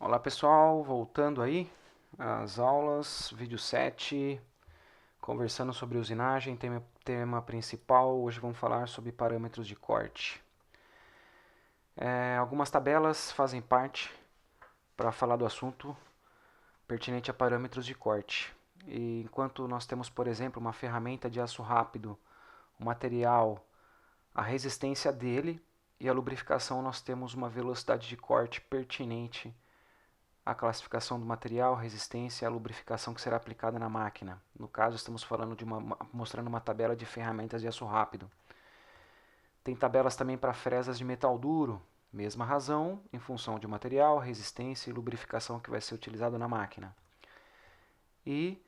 Olá pessoal, voltando aí às aulas, vídeo 7, conversando sobre usinagem, tema principal. Hoje vamos falar sobre parâmetros de corte. Algumas tabelas fazem parte para falar do assunto pertinente a parâmetros de corte. E enquanto nós temos, por exemplo, uma ferramenta de aço rápido, o material, a resistência dele e a lubrificação, nós temos uma velocidade de corte pertinente a classificação do material, resistência e a lubrificação que será aplicada na máquina. No caso, estamos falando mostrando uma tabela de ferramentas de aço rápido. Tem tabelas também para fresas de metal duro, mesma razão, em função de material, resistência e lubrificação que vai ser utilizado na máquina. E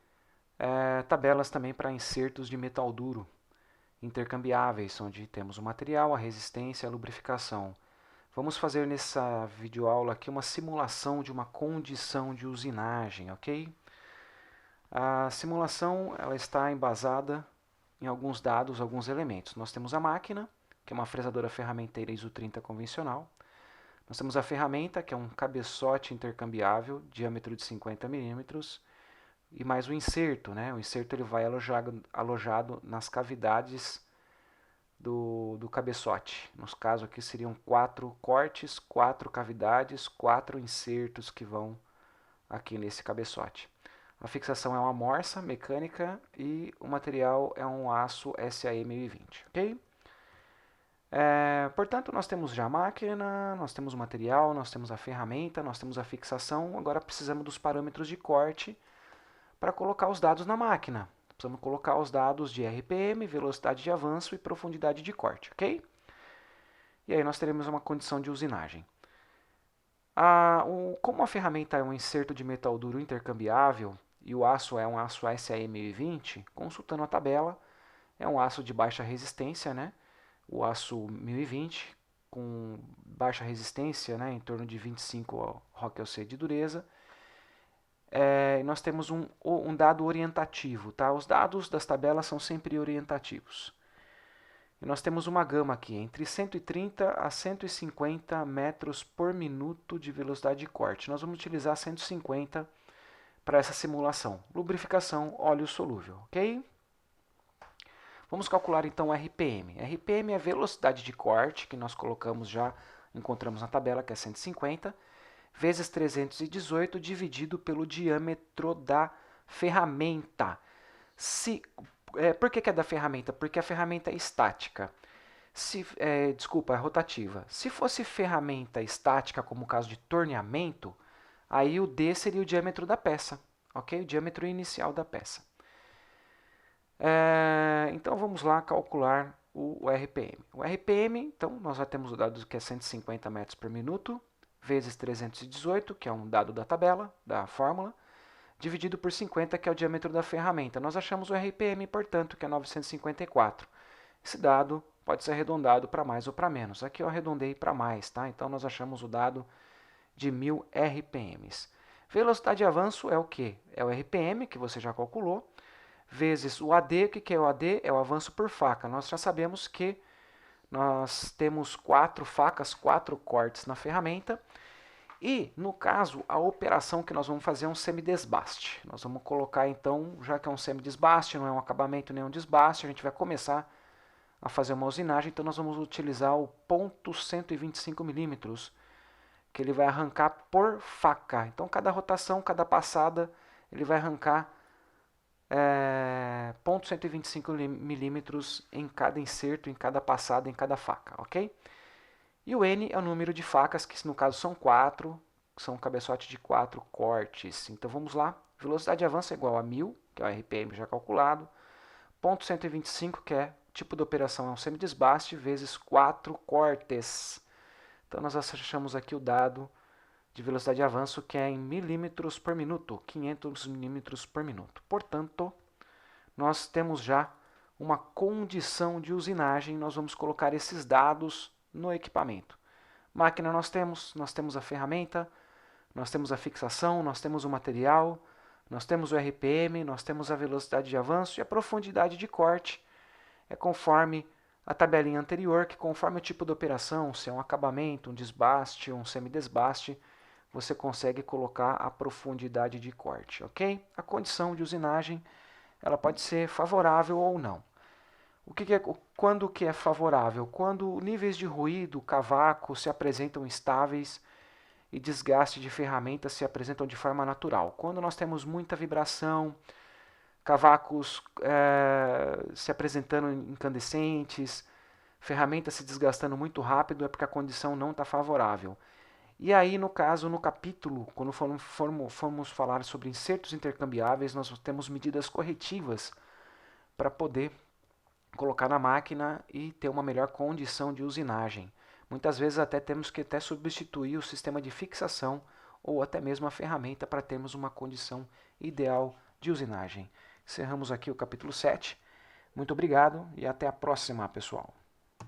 tabelas também para insertos de metal duro, intercambiáveis, onde temos o material, a resistência e a lubrificação. Vamos fazer nessa videoaula aqui uma simulação de uma condição de usinagem, ok? A simulação ela está embasada em alguns dados, alguns elementos. Nós temos a máquina, que é uma fresadora ferramenteira ISO 30 convencional. Nós temos a ferramenta, que é um cabeçote intercambiável, diâmetro de 50 milímetros, e mais o inserto, né? O inserto ele vai alojado nas cavidades do cabeçote. Nos casos aqui seriam 4 cortes, 4 cavidades, 4 insertos que vão aqui nesse cabeçote. A fixação é uma morsa mecânica e o material é um aço SAE 1020, ok? Portanto, nós temos já a máquina, nós temos o material, nós temos a ferramenta, nós temos a fixação. Agora precisamos dos parâmetros de corte para colocar os dados na máquina. Precisamos colocar os dados de RPM, velocidade de avanço e profundidade de corte, ok? E aí nós teremos uma condição de usinagem. Como a ferramenta é um inserto de metal duro intercambiável e o aço é um aço SAE 1020, consultando a tabela, é um aço de baixa resistência, né? O aço 1020 com baixa resistência, né? Em torno de 25 ROC de dureza. Nós temos um dado orientativo, tá? Os dados das tabelas são sempre orientativos. E nós temos uma gama aqui entre 130 a 150 metros por minuto de velocidade de corte. Nós vamos utilizar 150 para essa simulação. Lubrificação, óleo solúvel, ok? Vamos calcular então o RPM. RPM é a velocidade de corte, que nós colocamos já, encontramos na tabela, que é 150, vezes 318 dividido pelo diâmetro da ferramenta. Por que é da ferramenta? Porque a ferramenta é estática. Desculpa, é rotativa. Se fosse ferramenta estática, como o caso de torneamento, aí o D seria o diâmetro da peça, ok? O diâmetro inicial da peça. Então vamos lá calcular o RPM. O RPM, então, nós já temos o dado que é 150 metros por minuto, vezes 318, que é um dado da tabela, da fórmula, dividido por 50, que é o diâmetro da ferramenta. Nós achamos o RPM, portanto, que é 954. Esse dado pode ser arredondado para mais ou para menos. Aqui eu arredondei para mais, tá? Então nós achamos o dado de 1000 RPMs. Velocidade de avanço é o que? É o RPM, que você já calculou, vezes o AD. O que é o AD? É o avanço por faca. Nós já sabemos que nós temos 4 facas, 4 cortes na ferramenta. E, no caso, a operação que nós vamos fazer é um semidesbaste. Nós vamos colocar, então, já que é um semidesbaste, não é um acabamento nem um desbaste, a gente vai começar a fazer uma usinagem, então nós vamos utilizar o ponto 125 milímetros, que ele vai arrancar por faca. Então, cada rotação, cada passada, ele vai arrancar ponto 125 milímetros em cada inserto, em cada passada, em cada faca, ok? E o N é o número de facas, que no caso são 4, são um cabeçote de 4 cortes. Então vamos lá. Velocidade de avanço é igual a 1000, que é o RPM já calculado. Ponto 125, que é tipo de operação, é um semidesbaste, vezes 4 cortes. Então nós achamos aqui o dado de velocidade de avanço, que é em milímetros por minuto, 500 milímetros por minuto. Portanto, nós temos já uma condição de usinagem. Nós vamos colocar esses dados no equipamento. Máquina nós temos a ferramenta, nós temos a fixação, nós temos o material, nós temos o RPM, nós temos a velocidade de avanço e a profundidade de corte. É conforme a tabelinha anterior, que conforme o tipo de operação, se é um acabamento, um desbaste, um semidesbaste, você consegue colocar a profundidade de corte, ok? A condição de usinagem, ela pode ser favorável ou não. Quando que é favorável? Quando níveis de ruído, cavaco se apresentam estáveis e desgaste de ferramentas se apresentam de forma natural. Quando nós temos muita vibração, cavacos se apresentando incandescentes, ferramentas se desgastando muito rápido, é porque a condição não está favorável. E aí, no caso, no capítulo, quando formos falar sobre insertos intercambiáveis, nós temos medidas corretivas para poder colocar na máquina e ter uma melhor condição de usinagem. Muitas vezes até temos que até substituir o sistema de fixação ou até mesmo a ferramenta para termos uma condição ideal de usinagem. Encerramos aqui o capítulo 7. Muito obrigado e até a próxima, pessoal.